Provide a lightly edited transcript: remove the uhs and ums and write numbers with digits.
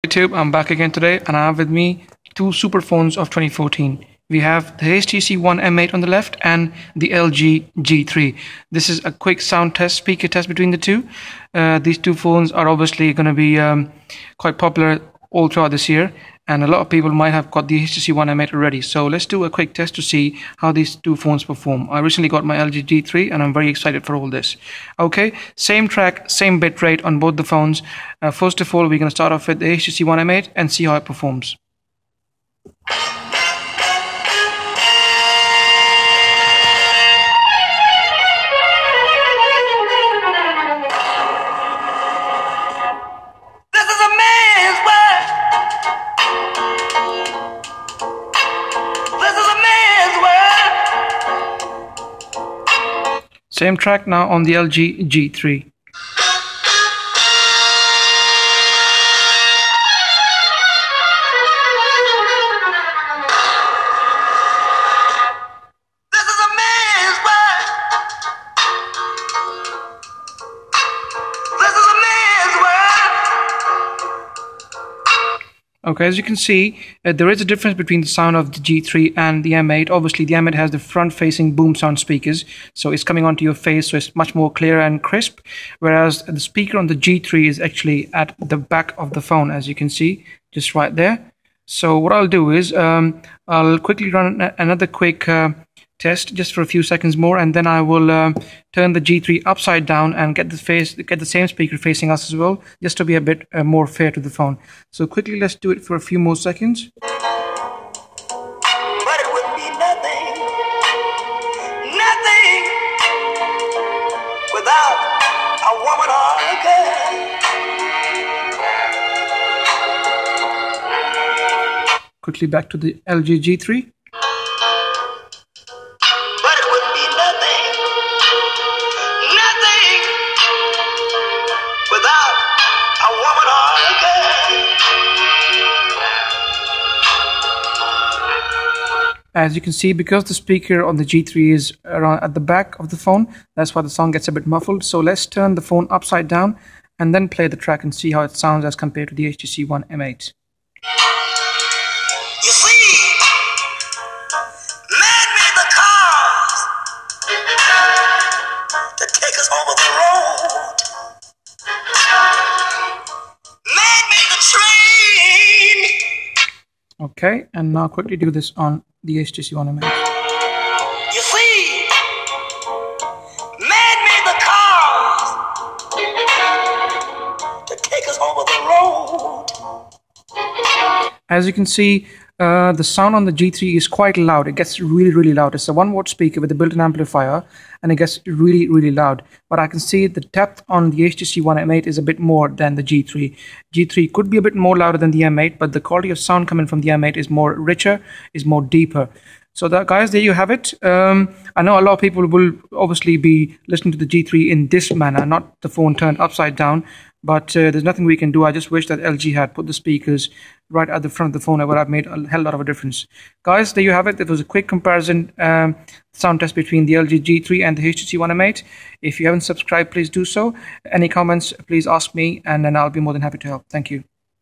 YouTube, I'm back again today and I have with me two super phones of 2014. We have the HTC One M8 on the left and the LG G3. This is a quick sound test, speaker test between the two. These two phones are obviously going to be quite popular all throughout this year, and a lot of people might have got the HTC One M8 already. So let's do a quick test to see how these two phones perform. I recently got my LG G3 and I'm very excited for all this. Okay, same track, same bit rate on both the phones. First of all, we're going to start off with the HTC One M8 and see how it performs. Same track now on the LG G3. Okay, as you can see, there is a difference between the sound of the G3 and the M8. Obviously, the M8 has the front-facing boom sound speakers, so it's coming onto your face, so it's much more clear and crisp, whereas the speaker on the G3 is actually at the back of the phone, as you can see, just right there. So what I'll do is, I'll quickly run another quick test just for a few seconds more, and then I will turn the G3 upside down and get the same speaker facing us as well, just to be a bit more fair to the phone. So quickly, let's do it for a few more seconds. But it would be nothing without a woman or a girl. Quickly back to the LG G3. As you can see, because the speaker on the G3 is around at the back of the phone, that's why the sound gets a bit muffled. So let's turn the phone upside down and then play the track and see how it sounds as compared to the HTC One M8. You see, man made the cars to take us over the road. Man made the train. Okay, and now quickly do this on the HTC One M8. You see, man made the cars to take us over the road. As you can see, the sound on the G3 is quite loud. It gets really loud. It's a 1-watt speaker with a built-in amplifier, and it gets really loud. But I can see the depth on the HTC One M8 is a bit more than the G3. G3 could be a bit more louder than the M8, but the quality of sound coming from the M8 is more richer, is more deeper. So that, guys, there you have it. I know a lot of people will obviously be listening to the G3 in this manner, not the phone turned upside down, but there's nothing we can do. I just wish that LG had put the speakers right at the front of the phone. It would have made a hell lot of a difference. Guys, there you have it. It was a quick comparison sound test between the LG G3 and the HTC One M8. If you haven't subscribed, please do so. Any comments, please ask me, and then I'll be more than happy to help. Thank you.